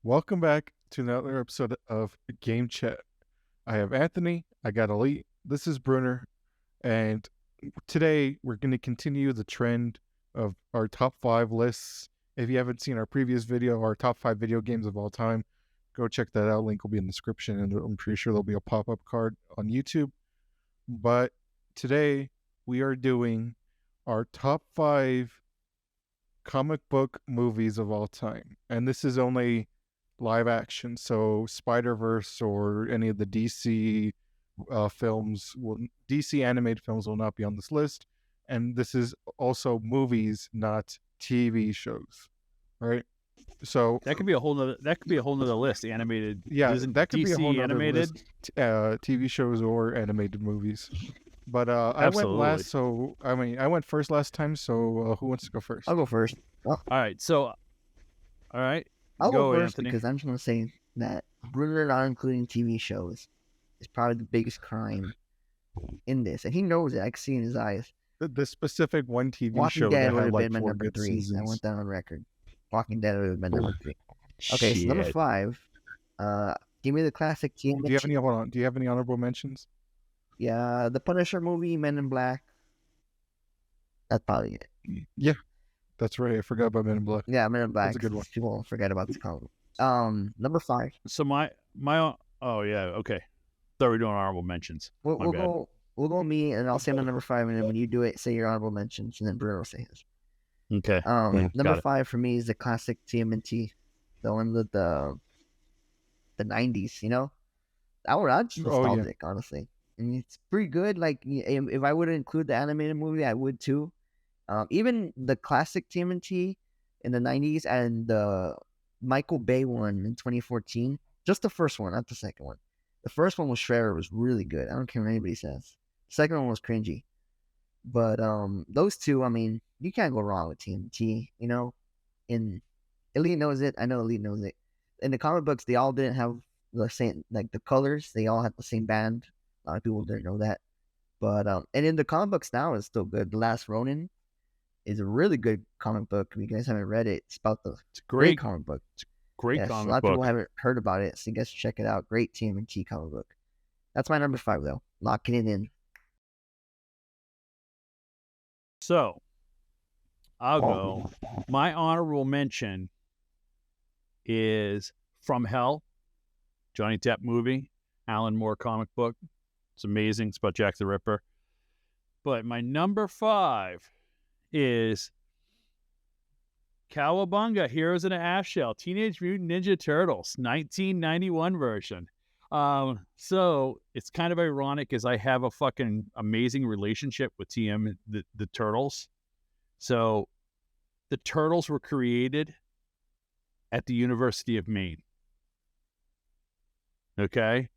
Welcome back to another episode of Game Chat. I have Anthony, I got Elite, this is Brunner, and today we're going to continue the trend of our top 5 lists. If you haven't seen our previous video, our top 5 video games of all time, go check that out. Link will be in the description, and I'm pretty sure there'll be a pop-up card on YouTube. But today we are doing our top 5 comic book movies of all time, and this is only live action, so Spider-Verse or any of the DC DC animated films will not be on this list, and this is also movies, not TV shows, right? So That could be a whole nother list. Animated, yeah, isn't that could be a whole DC nother animated? list, TV shows or animated movies. But I went Absolutely. last, so I went first last time. So who wants to go first? I'll go first. All right, so all right, I'll go first Anthony. because I'm just going to say that Brunner not including TV shows is probably the biggest crime in this, and he knows it. I can see in his eyes. The specific one TV Walking show Dead that would had have like been my 4 number good 3. I seasons. want that on record. Walking Dead would have been number 3. Okay, so number Shit. 5. Give me the classic TMNT. Do you have any honorable mentions? Yeah, the Punisher movie, Men in Black. That's probably it. Yeah, that's right. I forgot about Men in Black. Yeah, Men in Black. That's a good one. People won't forget about the comic. Number 5. So my oh yeah, okay. Thought we were doing honorable mentions. We'll My bad. go me, and I'll say my number 5, and then when you do it, say your honorable mentions, and then Bruno will say his. Okay. Number got it. 5 for me is the classic TMNT, the one with the 90s. You know, I'm just Oh, yeah. nostalgic, honestly, and it's pretty good. Like if I would include the animated movie, I would too. Even the classic TMNT in the 90s and the Michael Bay one in 2014, just the first one, not the second one. The first one with Shredder was really good. I don't care what anybody says. The second one was cringy. But those two, I mean, you can't go wrong with TMNT, you know? And Elite knows it. I know Elite knows it. In the comic books, they all didn't have the same, like the colors. They all had the same band. A lot of people didn't know that. But, and in the comic books now, it's still good. The Last Ronin is a really good comic book. If you guys haven't read it, it's about the It's great comic book. great Yes, comic a lot of book. people haven't heard about it, so you guys should check it out. Great TMNT comic book. That's my number 5, though. Locking it in. So I'll go. My honorable mention is From Hell, Johnny Depp movie, Alan Moore comic book. It's amazing. It's about Jack the Ripper. But my number 5 is Cowabunga, Heroes in an Ash Shell, Teenage Mutant Ninja Turtles, 1991 version. So it's kind of ironic as I have a fucking amazing relationship with the Turtles. So the Turtles were created at the University of Maine. Okay?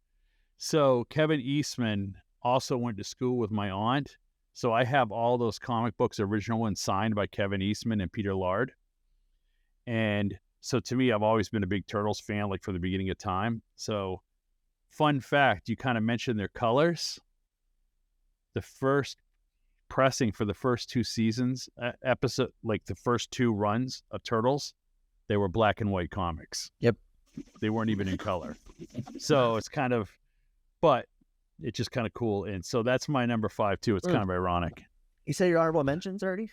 So Kevin Eastman also went to school with my aunt. So I have all those comic books, original ones signed by Kevin Eastman and Peter Lard. And so to me, I've always been a big Turtles fan, like from the beginning of time. So fun fact, you kind of mentioned their colors. The first pressing for the first 2 seasons, episode, like the first 2 runs of Turtles, they were black and white comics. Yep. They weren't even in color. So it's kind of, but it's just kind of cool. And so that's my number 5 too. It's kind of ironic. You said your honorable mentions already?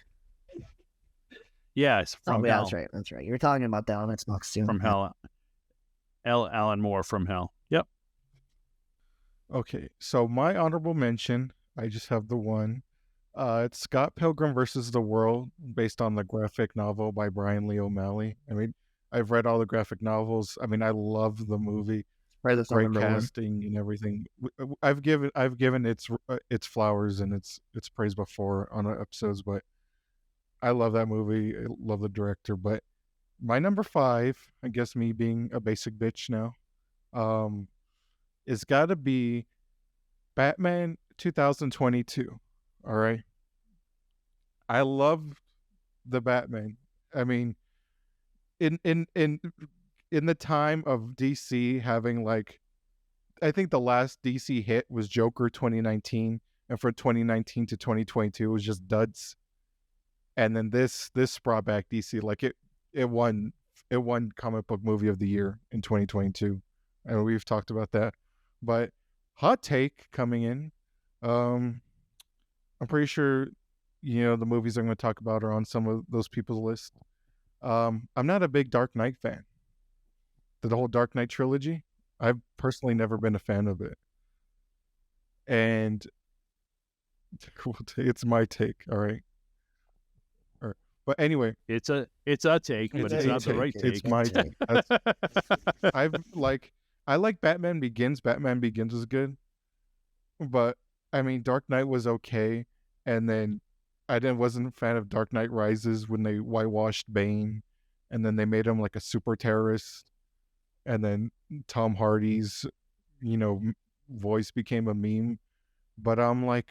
Yeah, it's From yeah, Hell. that's right. That's right. You were talking about that on Xbox too. From Hell. Alan Moore, From Hell. Yep. Okay, so my honorable mention, I just have the one. It's Scott Pilgrim versus the World, based on the graphic novel by Brian Lee O'Malley. I mean, I've read all the graphic novels. I mean, I love the movie. Right, that's Great number 1. casting and everything. I've given its flowers and its praise before on episodes, but I love that movie. I love the director. But my number 5, I guess me being a basic bitch now, it's got to be Batman 2022. All right. I love the Batman. I mean, in the time of DC having, like, I think the last DC hit was Joker 2019, and for 2019 to 2022 it was just duds. And then this brought back DC. Like, it won it won comic book movie of the year in 2022, and we've talked about that. But hot take coming in, um, I'm pretty sure the movies I'm going to talk about are on some of those people's list. I'm not a big Dark Knight fan. The whole Dark Knight trilogy, I've personally never been a fan of it, and it's my take. All right. But anyway, It's a take, but it's not the right take. It's my take. I like Batman Begins. Batman Begins was good, but I mean Dark Knight was okay, and then wasn't a fan of Dark Knight Rises when they whitewashed Bane, and then they made him like a super terrorist, and then Tom Hardy's voice became a meme. But I'm like,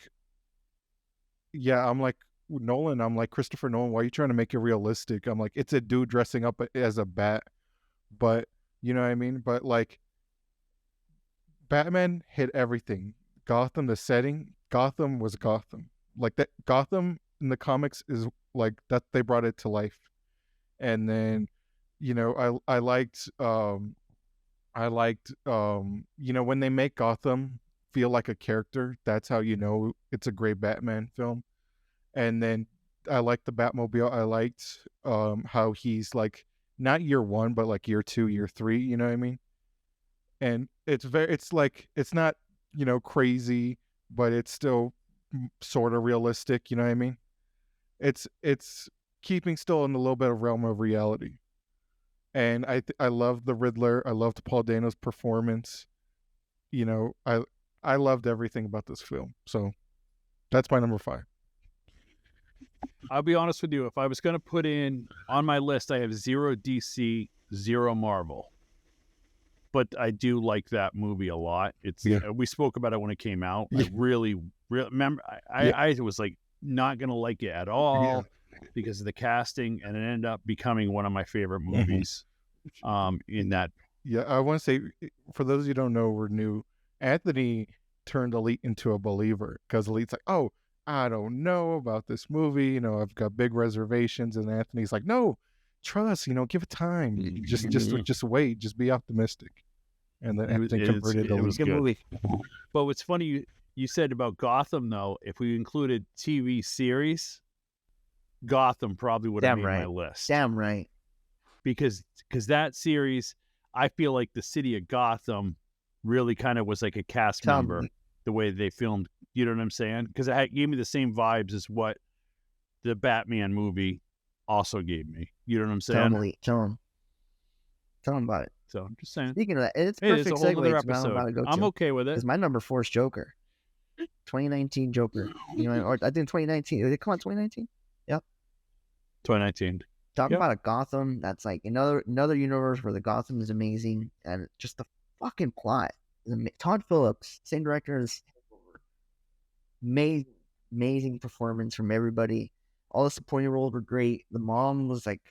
Nolan, I'm like, Christopher Nolan, why are you trying to make it realistic? I'm like, it's a dude dressing up as a bat, but you know what I mean? But like, Batman hit everything. Gotham, the setting, Gotham was Gotham. Like that, Gotham in the comics is like that. They brought it to life, and then, I liked, when they make Gotham feel like a character. That's how it's a great Batman film. And then I liked the Batmobile. I liked how he's like not year one, but like year two, year three. You know what I mean? And it's like it's not crazy, but it's still sort of realistic. You know what I mean? It's keeping still in a little bit of realm of reality. And I love the Riddler. I loved Paul Dano's performance. I loved everything about this film. So that's my number 5. I'll be honest with you. If I was going to put in on my list, I have 0 DC, 0 Marvel. But I do like that movie a lot. We spoke about it when it came out. I really remember. I was like not going to like it at all because of the casting, and it ended up becoming one of my favorite movies. In that. Yeah, I want to say, for those of you who don't know, we're new. Anthony turned Elite into a believer because Elite's like, oh, I don't know about this movie. I've got big reservations. And Anthony's like, no, trust, give it time. Just wait. Just be optimistic. And then Anthony converted Elite. It was good movie. But what's funny, you said about Gotham, though, if we included TV series, Gotham probably would have made my list. Damn right. Because that series, I feel like the city of Gotham really kind of was like a cast member, the way they filmed. You know what I'm saying? Because it gave me the same vibes as what the Batman movie also gave me. You know what I'm saying? Tell him about it. So I'm just saying. Speaking of that, it's perfect it's a whole other segue. episode. I'm okay with it. Because my number 4 is Joker. 2019 Joker. Or I think 2019. Did it come out 2019? Yep. 2019. Talking about a Gotham that's like another universe where the Gotham is amazing, and just the fucking plot. Todd Phillips, same director as amazing performance from everybody. All the supporting roles were great. The mom was like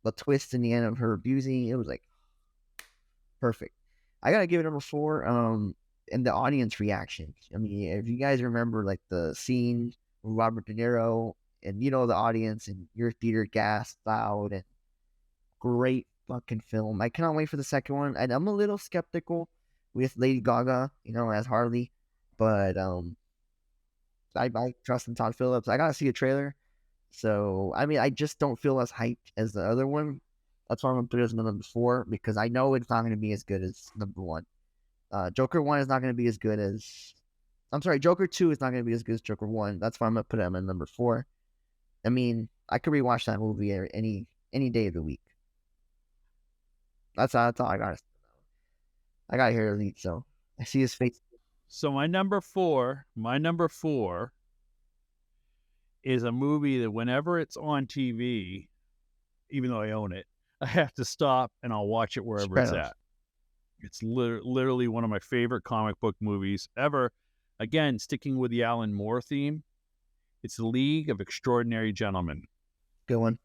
the twist in the end of her abusing. It was like perfect. I gotta give it number 4. And the audience reaction. I mean, if you guys remember like the scene with Robert De Niro and the audience and your theater gasped loud, and great fucking film. I cannot wait for the second one. And I'm a little skeptical with Lady Gaga, as Harley, but I trust in Todd Phillips. I gotta see a trailer. So I mean, I just don't feel as hyped as the other one. That's why I'm gonna put it as number 4, because I know it's not gonna be as good as number 1. Joker 1 is not gonna be as good as. I'm sorry, Joker 2 is not gonna be as good as Joker 1. That's why I'm gonna put it at number 4. I mean, I could rewatch that movie any day of the week. That's all I got. I got to hear Elite, so I see his face. So my number 4 is a movie that whenever it's on TV, even though I own it, I have to stop and I'll watch it wherever it's at. It's literally one of my favorite comic book movies ever. Again, sticking with the Alan Moore theme, it's The League of Extraordinary Gentlemen. Good one.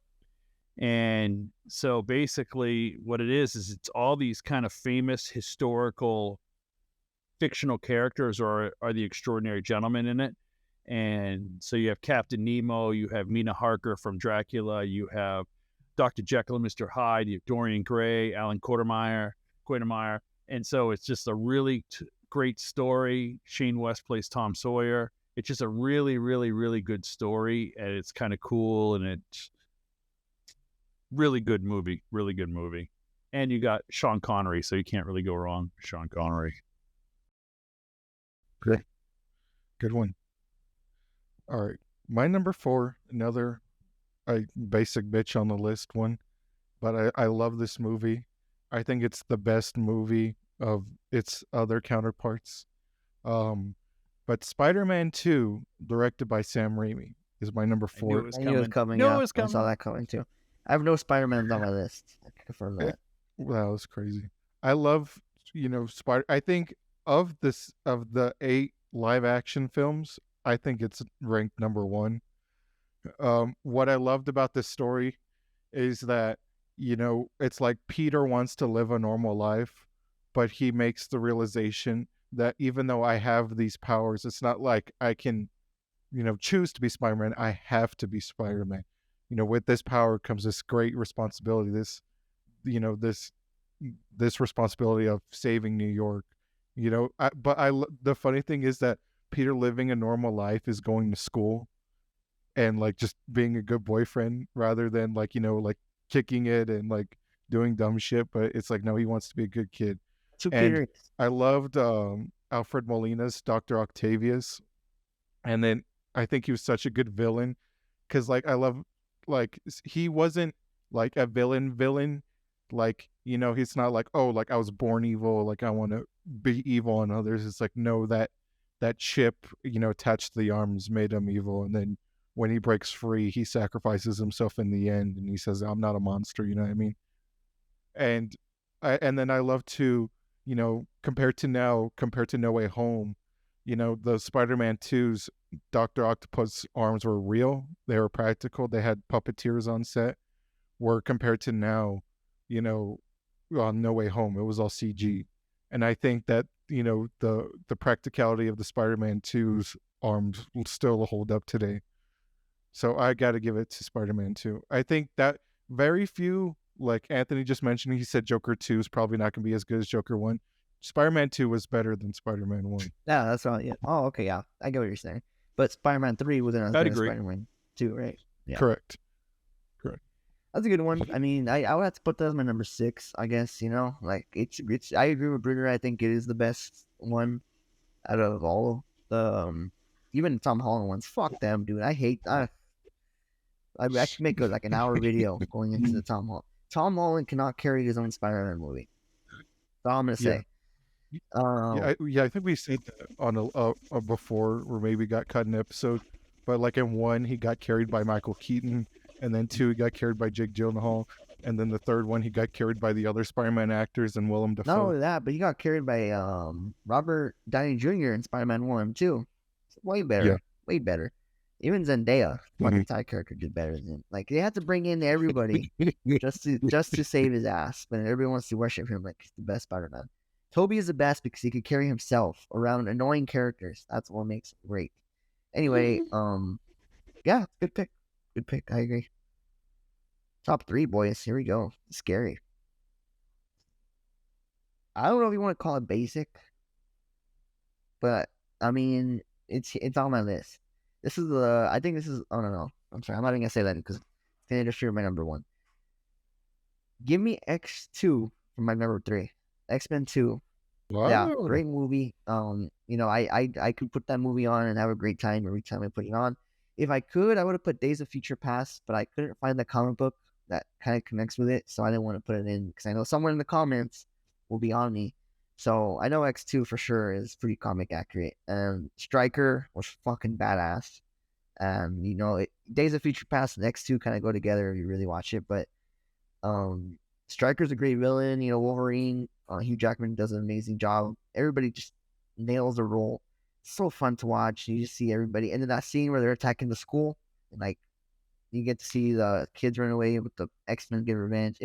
And so basically what it is it's all these kind of famous historical fictional characters are the extraordinary gentlemen in it. And so you have Captain Nemo, you have Mina Harker from Dracula, you have Dr. Jekyll and Mr. Hyde, you have Dorian Gray, Alan Quatermeyer, and so it's just a really great story. Shane West plays Tom Sawyer. It's just a really, really, really good story, and it's kind of cool, and it's really good movie. And you got Sean Connery, so you can't really go wrong with Sean Connery. Good one. All right. My number 4, another basic bitch on the list one, but I love this movie. I think it's the best movie of its other counterparts. But Spider-Man 2, directed by Sam Raimi, is my number 4. I knew it was I knew it was coming. coming. No, Yeah, it was I saw coming. that coming too. I have no Spider-Mans on my list. I can confirm that. Wow, that's crazy. I love, Spider. I think of the 8 live action films, I think it's ranked number 1. What I loved about this story is that, it's like Peter wants to live a normal life, but he makes the realization that even though I have these powers, it's not like I can, choose to be Spider-Man. I have to be Spider-Man. With this power comes this great responsibility, this responsibility of saving New York. The funny thing is that Peter living a normal life is going to school and like just being a good boyfriend rather than like kicking it and like doing dumb shit. But it's like, no, he wants to be a good kid. Two And Peters. I loved Alfred Molina's Dr. Octavius, and then I think he was such a good villain because like I love, like, he wasn't like a villain. Like, he's not like, oh, like I was born evil, like I want to be evil on others. It's like, no, that chip, attached to the arms made him evil. And then when he breaks free, he sacrifices himself in the end, and he says, I'm not a monster. You know what I mean? And then I love to, compared to No Way Home, the Spider-Man 2's Dr. Octopus arms were real. They were practical. They had puppeteers on set. Where compared to now, on No Way Home, it was all CG. And I think that, the practicality of the Spider-Man 2's arms will still hold up today. So I got to give it to Spider-Man 2. I think that very few, like Anthony just mentioned, he said Joker 2 is probably not going to be as good as Joker 1. Spider-Man 2 was better than Spider-Man 1. Yeah, that's right. Yeah. Oh, okay. Yeah, I get what you're saying. But Spider-Man 3 wasn't as I'd good as agree. Spider-Man 2, right? Yeah. Correct. That's a good one. I mean, I would have to put that as my number 6, I guess. Like it's. I agree with Brunner. I think it is the best one out of all the even Tom Holland ones. Fuck them, dude. I hate. I could make like an hour video going into the Tom Holland. Tom Holland cannot carry his own Spider-Man movie. That's all I'm gonna say. I think we said that on a before, or maybe got cut an episode. But like in 1, he got carried by Michael Keaton, and then 2, he got carried by Jake Gyllenhaal, and then the third one, he got carried by the other Spider-Man actors and Willem Dafoe. Not only that, but he got carried by Robert Downey Jr. in Spider-Man 1 too. It's way better. Yeah. Way better. Even Zendaya, fucking side character, did better than him. Like they had to bring in everybody just to save his ass, but everybody wants to worship him like he's the best Spider-Man. Toby is the best because he could carry himself around annoying characters. That's what makes him great. Anyway, yeah, good pick. Good pick. I agree. Top 3, boys. Here we go. Scary. I don't know if you want to call it basic, but I mean it's on my list. This is I think this is. Oh no, I'm sorry. I'm not even gonna say that because it's gonna interfere with my number 1. Give me X2 for my number 3. X-Men 2. Wow. Yeah, great movie. I could put that movie on and have a great time every time I put it on. If I could, I would have put Days of Future Past, but I couldn't find the comic book that kind of connects with it, so I didn't want to put it in because I know someone in the comments will be on me. So I know X2 for sure is pretty comic accurate. And Stryker was fucking badass. Days of Future Past and X2 kind of go together if you really watch it. But Stryker's a great villain. Wolverine, Hugh Jackman does an amazing job. Everybody just nails the role. It's so fun to watch. You just see everybody. And then that scene where they're attacking the school, and like you get to see the kids run away with the X-Men get revenge.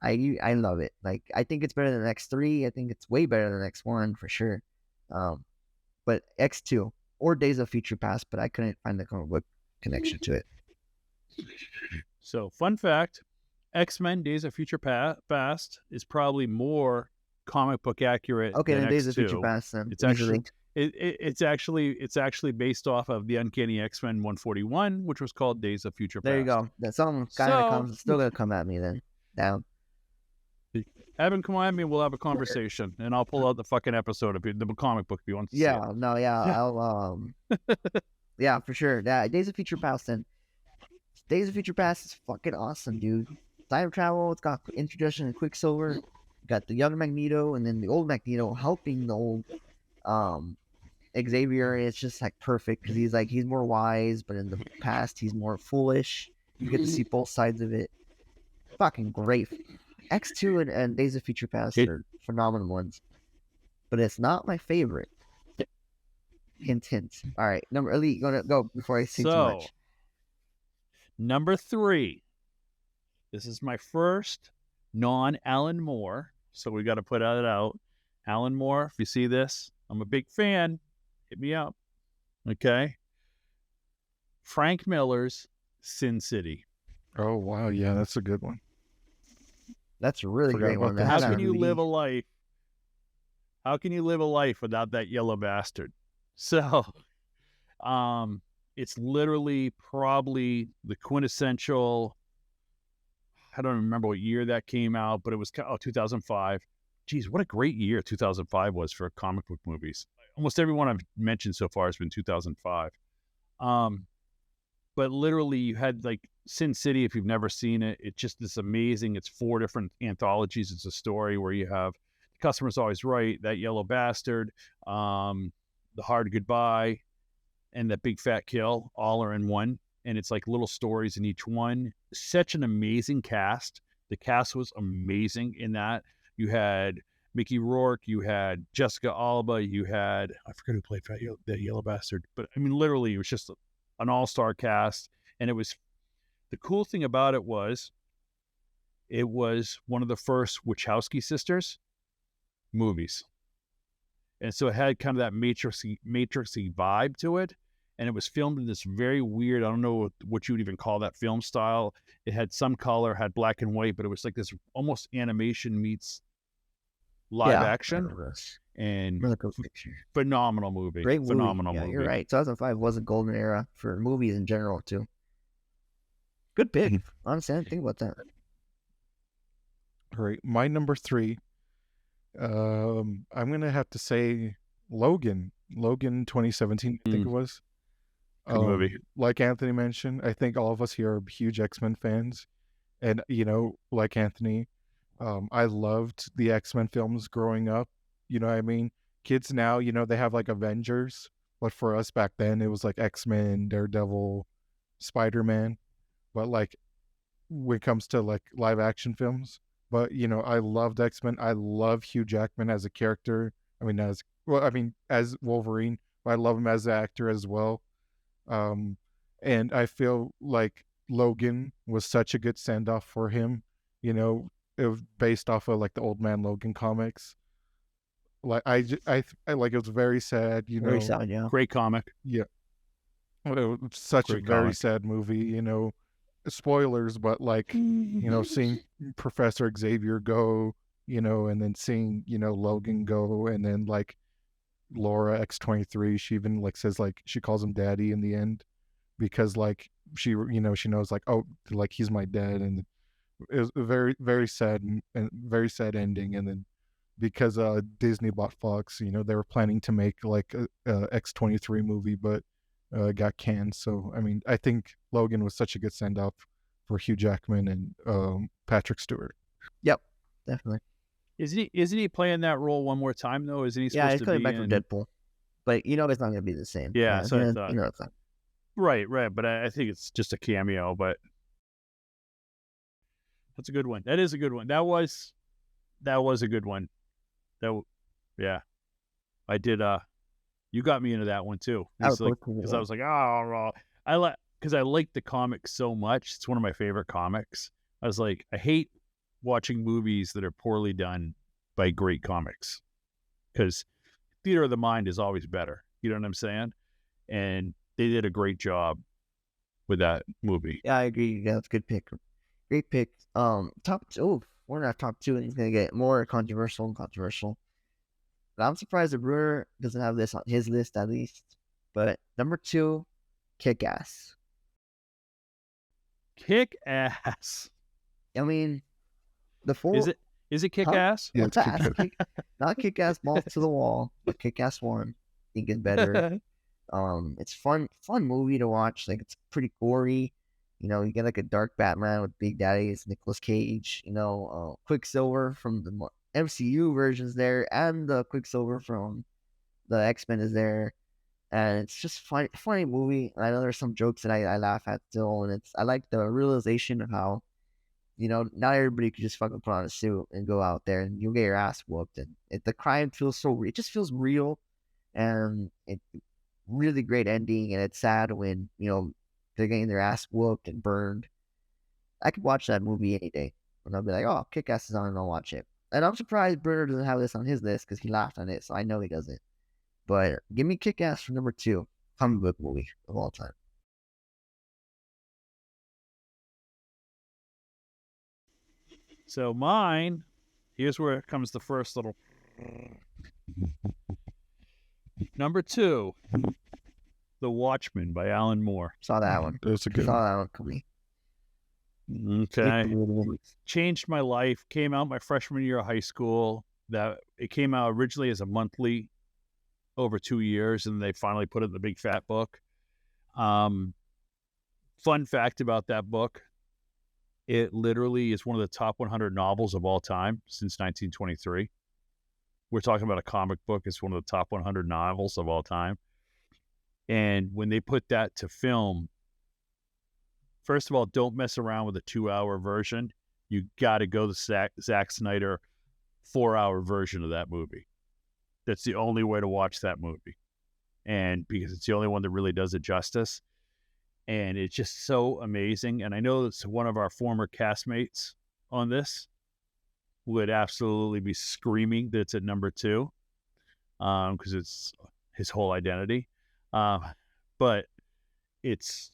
I love it. Like I think it's better than X3. I think it's way better than X1 for sure. But X2 or Days of Future Past, but I couldn't find the comic book connection to it. So, fun fact: X-Men: Days of Future Past is probably more comic book accurate Okay, than then Days of Future X2. Past then It's easily. actually it's actually based off of the Uncanny X-Men 141, which was called Days of Future There you Past. go. That some guy in the So, comments is still gonna come at me then. Down. have him come at me and we'll have a conversation, and I'll pull out the fucking episode of the comic book if you want to see it. Yeah, no, yeah, I'll yeah, for sure. Yeah, Days of Future Past then. Days of Future Past is fucking awesome, dude. Time travel, it's got introduction of Quicksilver, got the young Magneto, and then the old Magneto helping the old Xavier. It's just like perfect because he's more wise, but in the past he's more foolish. You get to see both sides of it. Fucking great. X2 and Days of Future Past are phenomenal ones, but it's not my favorite. Hint, hint. All right, number Elite, gonna go before I say too much. Number 3. This is my first non-Alan Moore, so we got to put that out. Alan Moore, if you see this, I'm a big fan. Hit me up. Okay. Frank Miller's Sin City. Oh wow, yeah, that's a good one. That's a really Forgot great about one. that. How That's can a you really- live a life? How can you live a life without that yellow bastard? So, it's literally probably the quintessential. I don't remember what year that came out, but it was 2005. Geez, what a great year 2005 was for comic book movies. Almost everyone I've mentioned so far has been 2005. But literally, you had like Sin City. If you've never seen it, it's just this amazing. It's 4 different anthologies. It's a story where you have the customer's always right, that yellow bastard, the hard goodbye, and that big fat kill all are in one. And it's like little stories in each one. Such an amazing cast. The cast was amazing in that. You had Mickey Rourke, you had Jessica Alba, you had, I forget who played the yellow bastard, but I mean, literally, it was just an all-star cast. And it was, the cool thing about it was one of the first Wachowski sisters movies. And so it had kind of that matrixy vibe to it. And it was filmed in this very weird, I don't know what you would even call that film style. It had some color, had black and white, but it was like this almost animation meets live action. And really cool picture. Phenomenal movie. Great movie. Phenomenal yeah, movie. You're right. 2005 was a golden era for movies in general too. Good pick. Honestly, I didn't think about that. All right, my number 3. I'm gonna have to say Logan. Logan 2017, I think it was. Good movie. Like Anthony mentioned, I think all of us here are huge X-Men fans. And, like Anthony, I loved the X-Men films growing up. You know what I mean? Kids now, they have like Avengers. But for us back then, it was like X-Men, Daredevil, Spider-Man. But like when it comes to like live action films, but I loved X-Men. I love Hugh Jackman as a character. As Wolverine, but I love him as an actor as well. And I feel like Logan was such a good send-off for him. It was based off of like the Old Man Logan comics. Like I like, it was very sad. Very sad, yeah. Great comic. Yeah, it was such Great a very comic. sad movie. Spoilers, but like seeing Professor Xavier go, and then seeing Logan go, and then like Laura X-23, she even like says like she calls him daddy in the end because like she knows like, oh, like he's my dad. And it was a very, very sad and very sad ending. And then because Disney bought Fox, they were planning to make like a X-23 movie, but got canned. So I mean, I think Logan was such a good send off for Hugh Jackman and Patrick Stewart. Yep, definitely. Isn't he playing that role one more time though? Isn't he supposed Yeah, he's to coming be back from in Deadpool, but it's not going to be the same. Yeah, so I thought. It's not. Right, but I think it's just a cameo, but that's a good one. That is a good one. That was a good one. Yeah. I did you got me into that one too. Because I was like, oh, because I like the comic so much. It's one of my favorite comics. I was like, I hate watching movies that are poorly done by great comics, because theater of the mind is always better. You know what I'm saying? And they did a great job. with that movie. Yeah, I agree. Yeah, that's a good pick. Great pick. Top two. Oh, we're not top two, and it's gonna get more controversial and controversial. But I'm surprised that Brunner doesn't have this on his list at least. But number 2, Kick Ass. Kick Ass. I mean, the four. Is it Kick Huh? Ass? Yeah, it's Ass. Kick-Ass. Not Kick Ass balls to the wall, but Kick Ass 1. Think it's better. It's fun movie to watch. Like, it's pretty gory. You know, you get like a dark Batman with Big Daddy's Nicolas Cage. You know, Quicksilver from the MCU versions there, and the Quicksilver from the X-Men is there. And it's just funny movie. I know there's some jokes that I laugh at still, and I like the realization of how, you know, not everybody could just fucking put on a suit and go out there and you'll get your ass whooped. And the crime feels it just feels real, and it really great ending. And it's sad when, you know, they're getting their ass whooped and burned. I could watch that movie any day, and I'll be like, oh, Kick Ass is on, and I'll watch it. And I'm surprised Brunner doesn't have this on his list because he laughed on it, so I know he doesn't. But give me Kick Ass for number 2 comic book movie of all time. So mine, here's where it comes the first little. Number 2, The Watchmen by Alan Moore. Saw that one. That's a good Saw one. that one coming. Okay. Changed my life. Came out my freshman year of high school. That it came out originally as a monthly over 2 years, and they finally put it in the big fat book. Fun fact about that book, it literally is one of the top 100 novels of all time since 1923. We're talking about a comic book. It's one of the top 100 novels of all time. And when they put that to film, first of all, don't mess around with a 2-hour version. You got to go the Zack Snyder 4-hour version of that movie. That's the only way to watch that movie. And because it's the only one that really does it justice. And it's just so amazing. And I know it's one of our former castmates on this would absolutely be screaming that it's at number 2 because it's his whole identity. But it's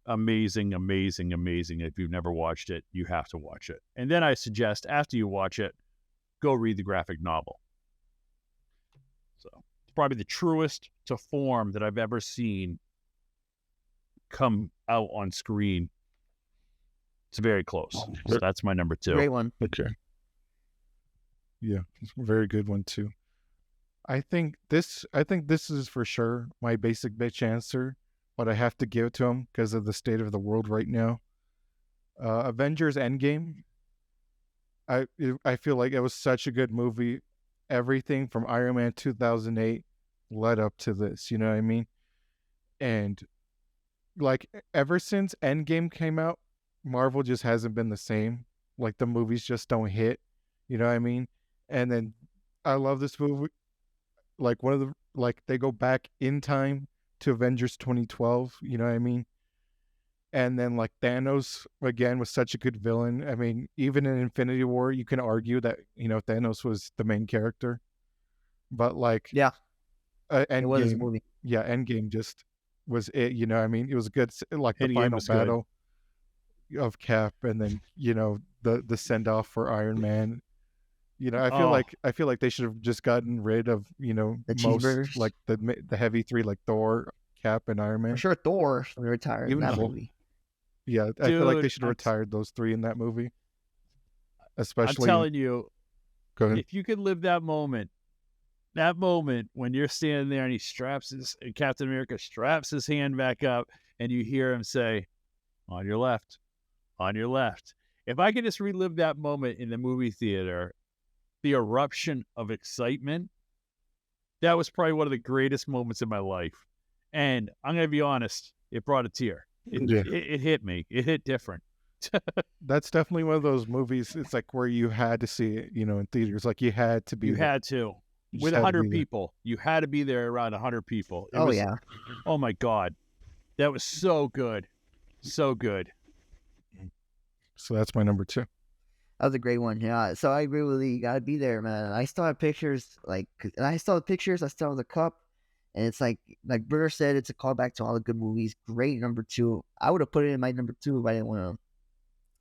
amazing. If you've never watched it, you have to watch it. And then I suggest after you watch it, go read the graphic novel. So it's probably the truest to form that I've ever seen come out on screen. It's very close. So that's my number 2. Great one. Okay. Yeah, it's a very good one too. I think this is for sure my basic bitch answer, but I have to give it to him because of the state of the world right now. Avengers Endgame. I feel like it was such a good movie. Everything from Iron Man 2008 led up to this, you know what I mean? And like ever since Endgame came out, Marvel just hasn't been the same. Like the movies just don't hit, you know what I mean? And then I love this movie. Like they go back in time to Avengers 2012, you know what I mean? And then like Thanos again was such a good villain. I mean, even in Infinity War, you can argue that, you know, Thanos was the main character. But like Yeah, it was a Endgame, movie. yeah, Endgame just was it, you know what I mean? It was good, like the Endgame final was good. battle of Cap, and then, you know, the send off for Iron Man. You know, I feel like they should have just gotten rid of, you know, The most cheeseburgers. like the heavy three, like Thor, Cap, and Iron Man. For sure, Thor retired in Even that Hulk. movie. Yeah, I feel like they Dude, should have retired those 3 in that movie. I'm Especially, telling you, go ahead. if you could live that moment when you're standing there and Captain America straps his hand back up and you hear him say, on your left. If I could just relive that moment in the movie theater, the eruption of excitement, that was probably one of the greatest moments in my life. And I'm going to be honest, it brought a tear. It hit me. It hit different. That's definitely one of those movies. It's like where you had to see it, you know, in theaters. Like you had to be. You there. had to. You With just had to 100 be there. people. You had to be there around 100 people. Oh, yeah. Oh, my God. That was so good. So good. So that's my number 2. That was a great one. Yeah. So I agree with you. You gotta be there, man. I still have pictures, I still have the cup, And it's like Brunner said, it's a callback to all the good movies. Great number 2. I would have put it in my number 2 if I didn't want to.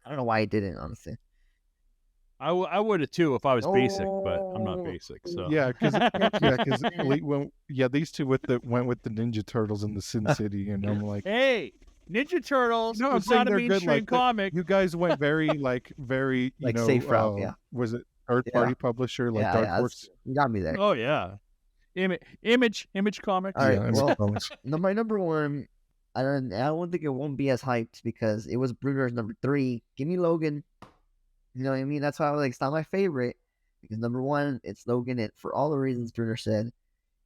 I don't know why I didn't, honestly. I would have too if I was basic, but I'm not Oh, basic. So Yeah, because these two went with the Ninja Turtles in the Sin City, and I'm like, hey, Ninja Turtles no, I'm was saying not a they're good. mainstream comic. You guys went very like safe route. Yeah. was it third Yeah. party publisher like Yeah. Dark Yeah. Horse? You got me there. Oh yeah, Image Comics. All right. Yeah, Well, Comics. my number 1, I don't think it won't be as hyped because it was Brunner's number 3. Give me Logan. You know what I mean? That's why I was like, it's not my favorite because number 1, it's Logan. It for all the reasons Brunner said,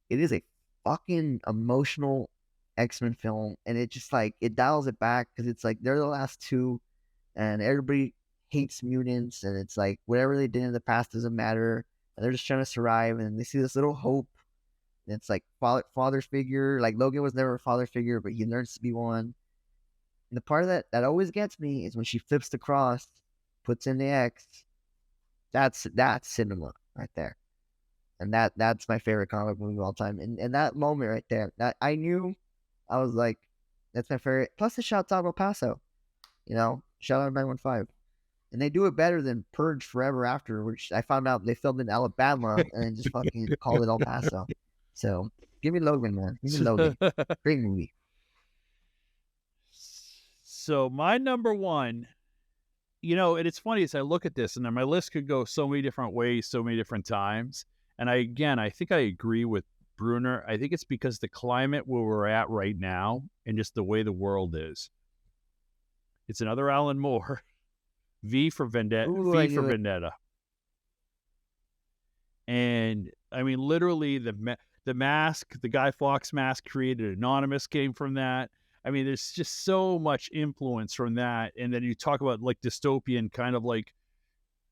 it is a fucking emotional X-Men film, and it just like it dials it back because it's like they're the last 2, and everybody hates mutants, and it's like whatever they did in the past doesn't matter, and they're just trying to survive, and they see this little hope. And it's like father figure. Like Logan was never a father figure, but he learns to be one. And the part of that always gets me is when she flips the cross, puts in the X. That's cinema right there. And that's my favorite comic movie of all time. And that moment right there, that I knew, I was like, that's my favorite. Plus the shouts out El Paso, shout out 915. And they do it better than Purge Forever After, which I found out they filmed in Alabama and then just fucking called it El Paso. So give me Logan, man. Give me Logan. Great movie. So my number 1, and it's funny as I look at this, and then my list could go so many different ways, so many different times. And I think I agree with Brunner. I think it's because the climate where we're at right now and just the way the world is. It's another Alan Moore. V for Vendetta. Ooh, V for Vendetta. And I mean, literally the mask, the Guy Fawkes mask created Anonymous came from that. I mean, there's just so much influence from that. And then you talk about like dystopian kind of like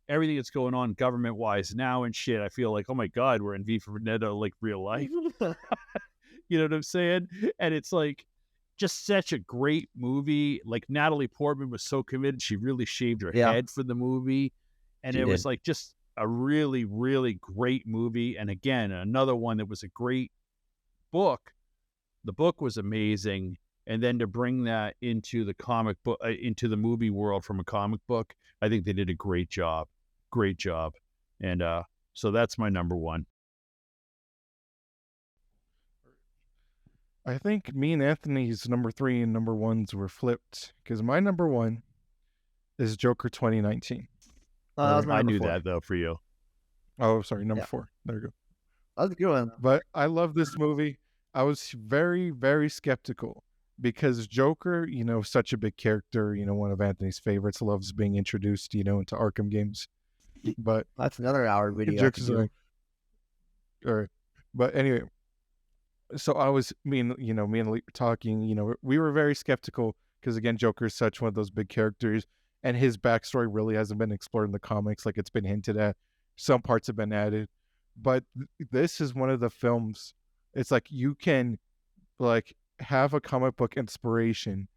everything that's going on government wise now and shit. I feel like, oh my God, we're in V for Vendetta, like real life. You know what I'm saying? And it's like just such a great movie. Like Natalie Portman was so committed. She really shaved her head for the movie. And it was like just a really, really great movie. And again, another one that was a great book. The book was amazing. And then to bring that into the comic book, into the movie world from a comic book, I think they did a great job. Great job. And so that's my number 1. I think me and Anthony's number 3 and number 1s were flipped because my number 1 is Joker 2019. I knew 4. That though for you. Oh, sorry, number 4. There you go. That was a good one. But I love this movie. I was very, very skeptical because Joker, such a big character, one of Anthony's favorites, loves being introduced, into Arkham games. But that's another hour video. But anyway, so I was me and Lee were talking. We were very skeptical because again, Joker is such one of those big characters, and his backstory really hasn't been explored in the comics. Like it's been hinted at, some parts have been added, but this is one of the films. It's like you can like have a comic book inspiration,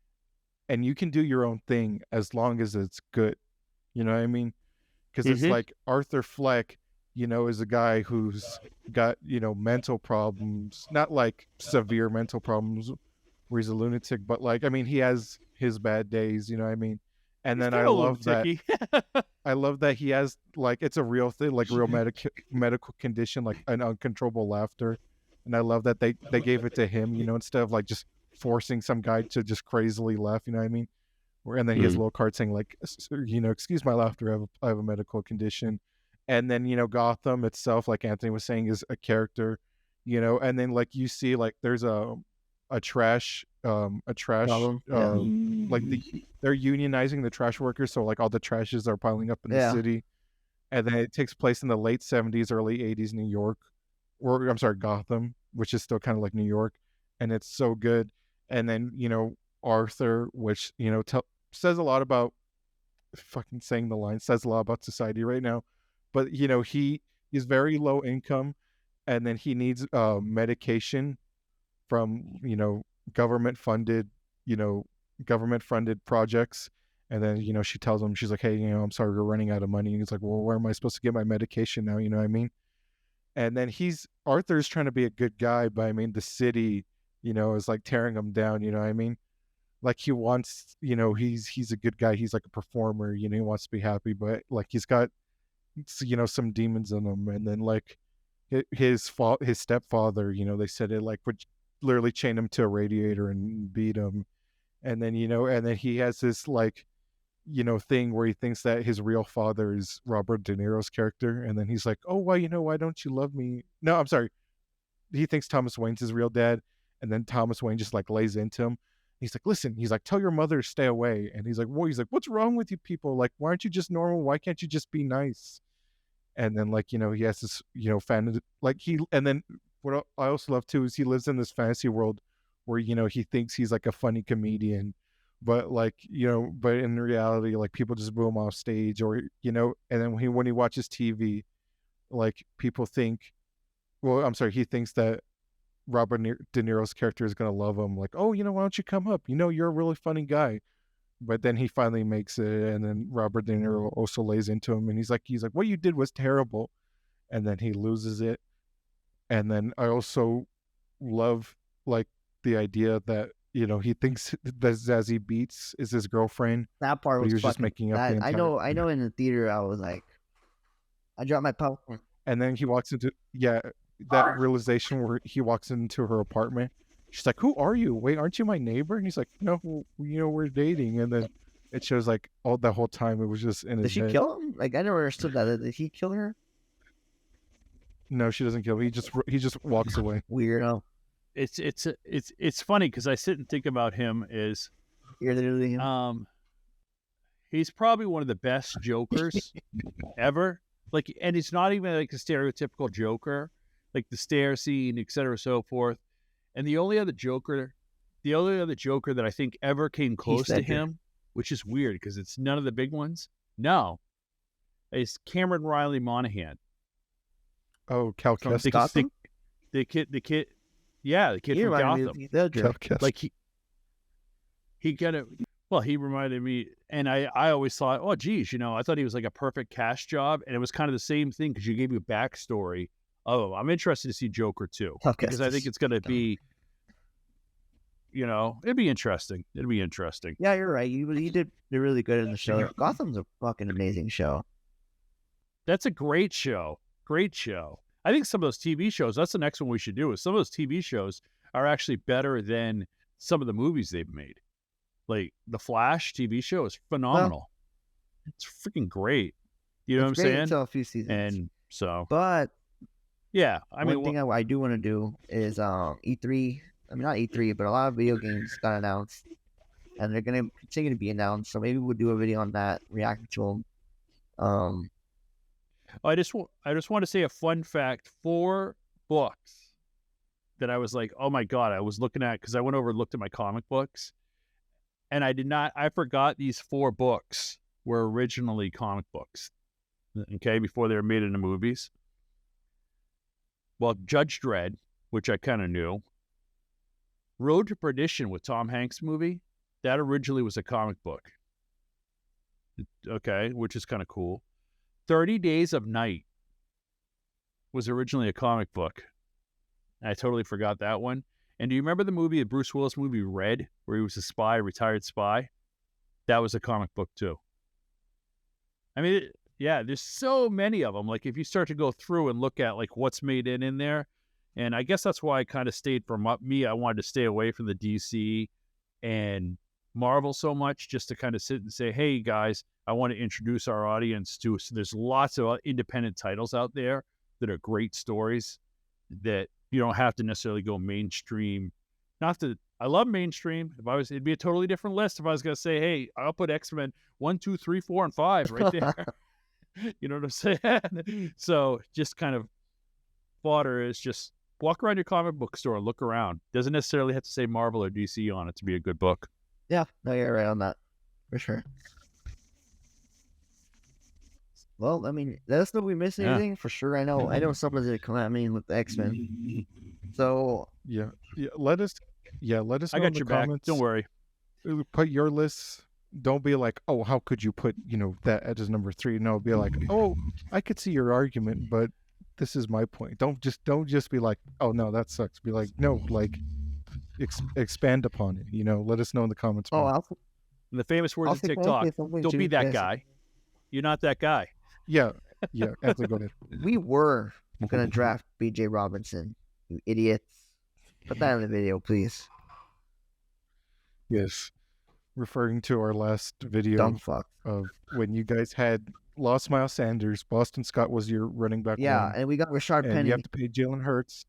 and you can do your own thing as long as it's good. You know what I mean? Because it's like Arthur Fleck, is a guy who's got, mental problems, not like severe mental problems where he's a lunatic, but like, I mean, he has his bad days, you know what I mean? And then I love that. I love that he has like, it's a real thing, like real medical condition, like an uncontrollable laughter. And I love that they gave it to him, instead of like just forcing some guy to just crazily laugh, you know what I mean? And then he has a little card saying like, excuse my laughter, I have a medical condition. And then, Gotham itself, like Anthony was saying, is a character, and then like you see like there's a trash like they're unionizing the trash workers. So like all the trashes are piling up in the city. And then it takes place in the late 70s, early 80s New York, or I'm sorry, Gotham, which is still kind of like New York. And it's so good. And then, Arthur, which, says a lot about fucking saying the line, says a lot about society right now. But, he is very low income, and then he needs medication from, government funded projects. And then, she tells him, she's like, hey, I'm sorry, we're running out of money. And he's like, well, where am I supposed to get my medication now? You know what I mean? And then Arthur's trying to be a good guy, but I mean the city, is like tearing him down, you know what I mean? Like he wants, he's a good guy, he's like a performer, he wants to be happy, but like he's got some demons in him. And then like his stepfather, they said it like would literally chain him to a radiator and beat him. And then and then he has this like thing where he thinks that his real father is Robert De Niro's character. And then he's like, oh, why don't you love me? No, I'm sorry. He thinks Thomas Wayne's his real dad. And then Thomas Wayne just like lays into him. He's like, listen, he's like, tell your mother to stay away. And he's like, what's wrong with you people? Like, why aren't you just normal? Why can't you just be nice? And then like, he has this, fan, like and then what I also love too is he lives in this fantasy world where, he thinks he's like a funny comedian, but like, but in reality, like people just boo him off stage, or, and then when he watches TV, like people think, well, I'm sorry, he thinks that Robert De Niro's character is going to love him. Like, oh, why don't you come up? You're a really funny guy. But then he finally makes it. And then Robert De Niro also lays into him. And he's like, what you did was terrible. And then he loses it. And then I also love like the idea that, he thinks that Zazie Beetz is his girlfriend. That part but was he was just fucking. making up the I entire... know. In the theater, I was like, I dropped my popcorn. And then he walks into that realization where he walks into her apartment. She's like, who are you? Wait, aren't you my neighbor? And he's like, no, we're dating. And then it shows like all the whole time it was just in his Did she head. kill him? Like I never understood that. Did he kill her? No, she doesn't kill him. He just walks away. Weirdo. It's funny because I sit and think about him as You're literally him. He's probably one of the best Jokers ever. Like, and it's not even like a stereotypical Joker, like the stair scene, et cetera, so forth. And the only other Joker that I think ever came close to him, which is weird because it's none of the big ones. No, is Cameron Riley Monaghan. Oh, Cal Kestis. The kid. Yeah, the kid from Gotham. Like he kind of. Well, he reminded me, and I always thought, oh, geez, I thought he was like a perfect cast job, and it was kind of the same thing because you gave me a backstory. Oh, I'm interested to see Joker too, because I think it's going to be, it'd be interesting. It'd be interesting. Yeah, you're right. He did really good in the show. Gotham's a fucking amazing show. That's a great show. Great show. I think some of those TV shows, that's the next one we should do, is some of those TV shows are actually better than some of the movies they've made. Like the Flash TV show is phenomenal. It's freaking great. You know what I'm saying? Until a few seasons. And so, but yeah, one thing I do want to do is E3. I mean, not E3, but a lot of video games got announced, and they're gonna continue to be announced. So maybe we'll do a video on that, reacting to them. I just want to say a fun fact: 4 books that I was like, oh my god, I was looking at because I went over and looked at my comic books. And I forgot these 4 books were originally comic books, okay, before they were made into movies. Well, Judge Dredd, which I kind of knew. Road to Perdition with Tom Hanks movie, that originally was a comic book. Okay, which is kind of cool. 30 Days of Night was originally a comic book. I totally forgot that one. And do you remember the Bruce Willis movie Red, where he was a retired spy? That was a comic book too. I mean, there's so many of them. Like if you start to go through and look at like what's made in there, and I guess that's why I kind of stayed from me. I wanted to stay away from the DC and Marvel so much, just to kind of sit and say, hey guys, I want to introduce our audience to. So there's lots of independent titles out there that are great stories that you don't have to necessarily go mainstream. I love mainstream. It'd be a totally different list if I was going to say, hey, I'll put X-Men 1, 2, 3, 4, and 5 right there. You know what I'm saying? So just kind of fodder is just walk around your comic book store and look around. Doesn't necessarily have to say Marvel or DC on it to be a good book. Yeah, no, you're right on that. For sure. Well, I mean, let us know if we missed anything. For sure, I know someone's gonna come at me with the X-Men. So yeah, let us know. I got in your the comments. back. Don't worry. Put your lists. Don't be like, oh, how could you put that as number 3? No, be like, oh, I could see your argument, but this is my point. Don't just be like, oh no, that sucks. Be like, no, like expand upon it. Let us know in the comments Oh, below. In the famous words I'll of say TikTok, something don't be to that this. guy. You're not that guy. Yeah, Anthony, go ahead. We were gonna draft B.J. Robinson, you idiots. Put that in the video, please. Yes, referring to our last video Dumb fuck. of when you guys had lost Miles Sanders, Boston Scott was your running back Yeah, one, and we got Rashard and Penny. you have to pay Jalen Hurts.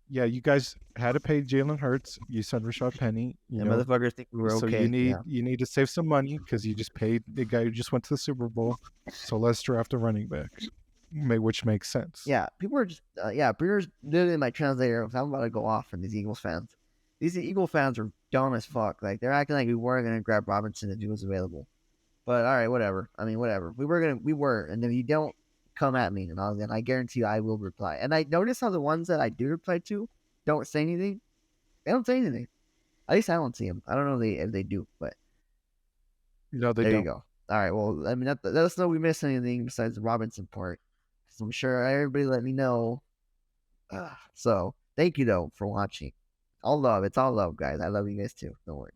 Yeah, you guys had to pay Jalen Hurts. You said Rashad Penny. And motherfuckers think we were So okay. you need to save some money because you just paid the guy who just went to the Super Bowl. So let's draft a running back, which makes sense. Yeah, people are just Brunner's literally my translator. I'm about to go off for these Eagles fans. These Eagle fans are dumb as fuck. Like they're acting like we weren't gonna grab Robinson if he was available. But all right, whatever. I mean, whatever. We were, and if you don't come at me, and I guarantee you I will reply. And I notice how the ones that I do reply to don't say anything. They don't say anything. At least I don't see them. I don't know if they do, but No, they there don't. you go. All right. Well, I mean, let us know if we missed anything besides the Robinson part. Because I'm sure everybody let me know. So thank you though for watching. All love. It's all love, guys. I love you guys too. Don't worry.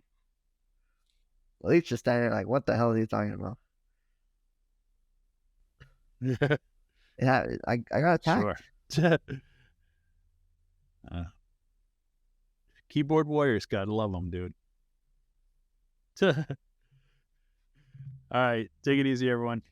At least just standing there like, what the hell are you talking about? I got attacked. Sure. Keyboard warriors, gotta love them, dude. All right, take it easy, everyone.